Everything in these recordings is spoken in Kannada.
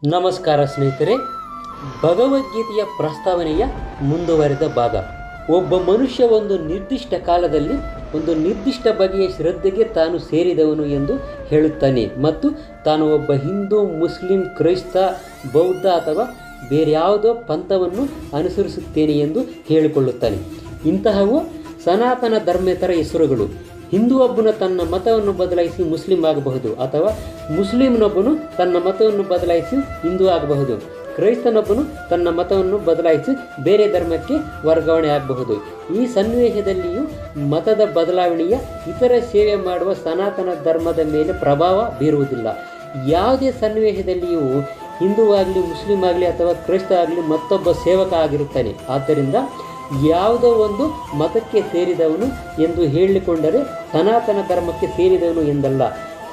ನಮಸ್ಕಾರ ಸ್ನೇಹಿತರೆ, ಭಗವದ್ಗೀತೆಯ ಪ್ರಸ್ತಾವನೆಯ ಮುಂದುವರೆದ ಭಾಗ. ಒಬ್ಬ ಮನುಷ್ಯ ಒಂದು ನಿರ್ದಿಷ್ಟ ಕಾಲದಲ್ಲಿ ಒಂದು ನಿರ್ದಿಷ್ಟ ಬಗೆಯ ಶ್ರದ್ಧೆಗೆ ತಾನು ಸೇರಿದವನು ಎಂದು ಹೇಳುತ್ತಾನೆ ಮತ್ತು ತಾನು ಒಬ್ಬ ಹಿಂದೂ, ಮುಸ್ಲಿಂ, ಕ್ರೈಸ್ತ, ಬೌದ್ಧ ಅಥವಾ ಬೇರೆ ಯಾವುದೋ ಪಂಥವನ್ನು ಅನುಸರಿಸುತ್ತೇನೆ ಎಂದು ಹೇಳಿಕೊಳ್ಳುತ್ತಾನೆ. ಇಂತಹವು ಸನಾತನ ಧರ್ಮೇತರ ಹೆಸರುಗಳು. ಹಿಂದೂವೊಬ್ಬನು ತನ್ನ ಮತವನ್ನು ಬದಲಾಯಿಸಿ ಮುಸ್ಲಿಂ ಆಗಬಹುದು, ಅಥವಾ ಮುಸ್ಲಿಂನೊಬ್ಬನು ತನ್ನ ಮತವನ್ನು ಬದಲಾಯಿಸಿ ಹಿಂದೂ ಆಗಬಹುದು. ಕ್ರೈಸ್ತನೊಬ್ಬನು ತನ್ನ ಮತವನ್ನು ಬದಲಾಯಿಸಿ ಬೇರೆ ಧರ್ಮಕ್ಕೆ ವರ್ಗಾವಣೆ ಆಗಬಹುದು. ಈ ಸನ್ನಿವೇಶದಲ್ಲಿಯೂ ಮತದ ಬದಲಾವಣೆಯ ಇತರ ಸೇವೆ ಮಾಡುವ ಸನಾತನ ಧರ್ಮದ ಮೇಲೆ ಪ್ರಭಾವ ಬೀರುವುದಿಲ್ಲ. ಯಾವುದೇ ಸನ್ನಿವೇಶದಲ್ಲಿಯೂ ಹಿಂದೂ ಆಗಲಿ, ಮುಸ್ಲಿಂ ಆಗಲಿ ಅಥವಾ ಕ್ರೈಸ್ತ ಆಗಲಿ ಮತ್ತೊಬ್ಬ ಸೇವಕ ಆಗಿರುತ್ತಾನೆ. ಆದ್ದರಿಂದ ಯಾವುದೋ ಒಂದು ಮತಕ್ಕೆ ಸೇರಿದವನು ಎಂದು ಹೇಳಿಕೊಂಡರೆ ಸನಾತನ ಧರ್ಮಕ್ಕೆ ಸೇರಿದವನು ಎಂದಲ್ಲ.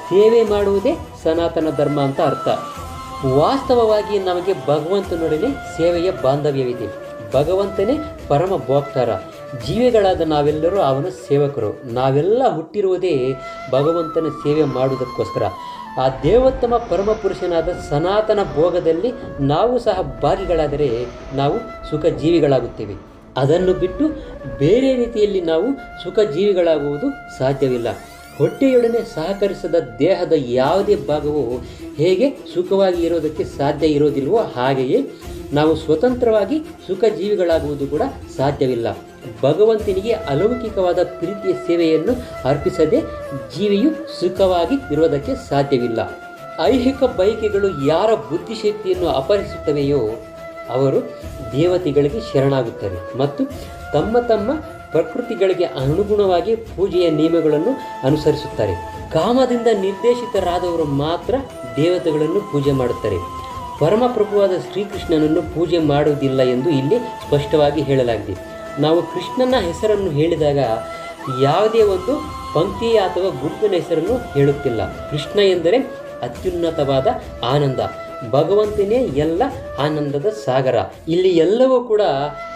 ಸೇವೆ ಮಾಡುವುದೇ ಸನಾತನ ಧರ್ಮ ಅಂತ ಅರ್ಥ. ವಾಸ್ತವವಾಗಿ ನಮಗೆ ಭಗವಂತನೊಡನೆ ಸೇವೆಯ ಬಾಂಧವ್ಯವಿದೆ. ಭಗವಂತನೇ ಪರಮ ಭೋಕ್ತಾರ. ಜೀವಿಗಳಾದ ನಾವೆಲ್ಲರೂ ಅವನ ಸೇವಕರು. ನಾವೆಲ್ಲ ಹುಟ್ಟಿರುವುದೇ ಭಗವಂತನ ಸೇವೆ ಮಾಡುವುದಕ್ಕೋಸ್ಕರ. ಆ ದೇವೋತ್ತಮ ಪರಮಪುರುಷನಾದ ಸನಾತನ ಭೋಗದಲ್ಲಿ ನಾವು ಸಹ ಭಾಗಿಗಳಾದರೆ ನಾವು ಸುಖ ಜೀವಿಗಳಾಗುತ್ತೇವೆ. ಅದನ್ನು ಬಿಟ್ಟು ಬೇರೆ ರೀತಿಯಲ್ಲಿ ನಾವು ಸುಖ ಜೀವಿಗಳಾಗುವುದು ಸಾಧ್ಯವಿಲ್ಲ. ಹೊಟ್ಟೆಯೊಡನೆ ಸಹಕರಿಸದ ದೇಹದ ಯಾವುದೇ ಭಾಗವು ಹೇಗೆ ಸುಖವಾಗಿ ಇರೋದಕ್ಕೆ ಸಾಧ್ಯ ಇರೋದಿಲ್ವೋ ಹಾಗೆಯೇ ನಾವು ಸ್ವತಂತ್ರವಾಗಿ ಸುಖ ಜೀವಿಗಳಾಗುವುದು ಕೂಡ ಸಾಧ್ಯವಿಲ್ಲ. ಭಗವಂತನಿಗೆ ಅಲೌಕಿಕವಾದ ಪ್ರೀತಿಯ ಸೇವೆಯನ್ನು ಅರ್ಪಿಸದೆ ಜೀವಿಯು ಸುಖವಾಗಿ ಇರುವುದಕ್ಕೆ ಸಾಧ್ಯವಿಲ್ಲ. ಐಹಿಕ ಬಯಕೆಗಳು ಯಾರ ಬುದ್ಧಿಶಕ್ತಿಯನ್ನು ಅಪಹರಿಸುತ್ತವೆಯೋ ಅವರು ದೇವತೆಗಳಿಗೆ ಶರಣಾಗುತ್ತಾರೆ ಮತ್ತು ತಮ್ಮ ತಮ್ಮ ಪ್ರಕೃತಿಗಳಿಗೆ ಅನುಗುಣವಾಗಿ ಪೂಜೆಯ ನಿಯಮಗಳನ್ನು ಅನುಸರಿಸುತ್ತಾರೆ. ಕಾಮದಿಂದ ನಿರ್ದೇಶಿತರಾದವರು ಮಾತ್ರ ದೇವತೆಗಳನ್ನು ಪೂಜೆ ಮಾಡುತ್ತಾರೆ. ಪರಮಪ್ರಭುವಾದ ಶ್ರೀಕೃಷ್ಣನನ್ನು ಪೂಜೆ ಮಾಡುವುದಿಲ್ಲ ಎಂದು ಇಲ್ಲಿ ಸ್ಪಷ್ಟವಾಗಿ ಹೇಳಲಾಗಿದೆ. ನಾವು ಕೃಷ್ಣನ ಹೆಸರನ್ನು ಹೇಳಿದಾಗ ಯಾವುದೇ ಒಂದು ಪಂಕ್ತಿಯ ಅಥವಾ ಗುಂಪಿನ ಹೆಸರನ್ನು ಹೇಳುತ್ತಿಲ್ಲ. ಕೃಷ್ಣ ಎಂದರೆ ಅತ್ಯುನ್ನತವಾದ ಆನಂದ. ಭಗವಂತನೇ ಎಲ್ಲ ಆನಂದದ ಸಾಗರ. ಇಲ್ಲಿ ಎಲ್ಲವೂ ಕೂಡ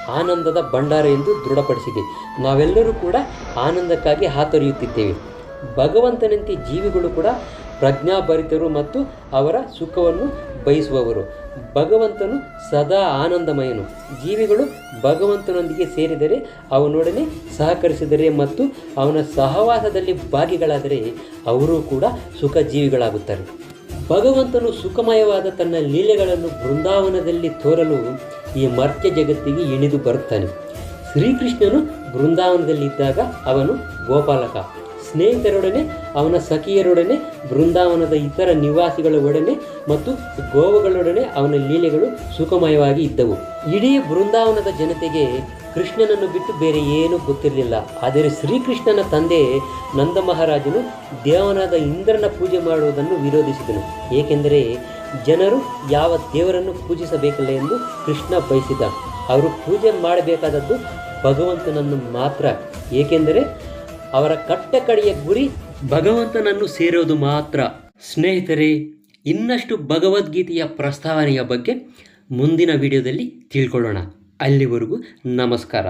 ಆನಂದದ ಭಂಡಾರ ಎಂದು ದೃಢಪಡಿಸಿದೆ. ನಾವೆಲ್ಲರೂ ಕೂಡ ಆನಂದಕ್ಕಾಗಿ ಹಾತೊರೆಯುತ್ತಿದ್ದೇವೆ. ಭಗವಂತನಂತೆ ಜೀವಿಗಳು ಕೂಡ ಪ್ರಜ್ಞಾಭರಿತರು ಮತ್ತು ಅವರ ಸುಖವನ್ನು ಬಯಸುವವರು. ಭಗವಂತನು ಸದಾ ಆನಂದಮಯನು. ಜೀವಿಗಳು ಭಗವಂತನೊಂದಿಗೆ ಸೇರಿದರೆ, ಅವನೊಡನೆ ಸಹಕರಿಸಿದರೆ ಮತ್ತು ಅವನ ಸಹವಾಸದಲ್ಲಿ ಭಾಗಿಗಳಾದರೆ ಅವರೂ ಕೂಡ ಸುಖ ಜೀವಿಗಳಾಗುತ್ತಾರೆ. ಭಗವಂತನು ಸುಖಮಯವಾದ ತನ್ನ ಲೀಲೆಗಳನ್ನು ಬೃಂದಾವನದಲ್ಲಿ ತೋರಲು ಈ ಮರ್ತ್ಯ ಜಗತ್ತಿಗೆ ಇಳಿದು ಬರುತ್ತಾನೆ. ಶ್ರೀಕೃಷ್ಣನು ಬೃಂದಾವನದಲ್ಲಿದ್ದಾಗ ಅವನು ಗೋಪಾಲಕ. ಸ್ನೇಹಿತರೊಡನೆ, ಅವನ ಸಖಿಯರೊಡನೆ, ಬೃಂದಾವನದ ಇತರ ನಿವಾಸಿಗಳ ಒಡನೆ ಮತ್ತು ಗೋವುಗಳೊಡನೆ ಅವನ ಲೀಲೆಗಳು ಸುಖಮಯವಾಗಿ ಇದ್ದವು. ಇಡೀ ಬೃಂದಾವನದ ಜನತೆಗೆ ಕೃಷ್ಣನನ್ನು ಬಿಟ್ಟು ಬೇರೆ ಏನೂ ಗೊತ್ತಿರಲಿಲ್ಲ. ಆದರೆ ಶ್ರೀಕೃಷ್ಣನ ತಂದೆ ನಂದ ಮಹಾರಾಜನು ದೇವನಾದ ಇಂದ್ರನ ಪೂಜೆ ಮಾಡುವುದನ್ನು ವಿರೋಧಿಸಿದನು. ಏಕೆಂದರೆ ಜನರು ಯಾವ ದೇವರನ್ನು ಪೂಜಿಸಬೇಕಿಲ್ಲ ಎಂದು ಕೃಷ್ಣ ಬಯಸಿದ. ಅವರು ಪೂಜೆ ಮಾಡಬೇಕಾದದ್ದು ಭಗವಂತನನ್ನು ಮಾತ್ರ. ಏಕೆಂದರೆ ಅವರ ಕಟ್ಟಕಡೆಯ ಗುರಿ ಭಗವಂತನನ್ನು ಸೇರೋದು ಮಾತ್ರ. ಸ್ನೇಹಿತರೆ, ಇನ್ನಷ್ಟು ಭಗವದ್ಗೀತೆಯ ಪ್ರಸ್ತಾವನೆಯ ಬಗ್ಗೆ ಮುಂದಿನ ವಿಡಿಯೋದಲ್ಲಿ ತಿಳ್ಕೊಳ್ಳೋಣ. ಅಲ್ಲಿವರೆಗೂ ನಮಸ್ಕಾರ.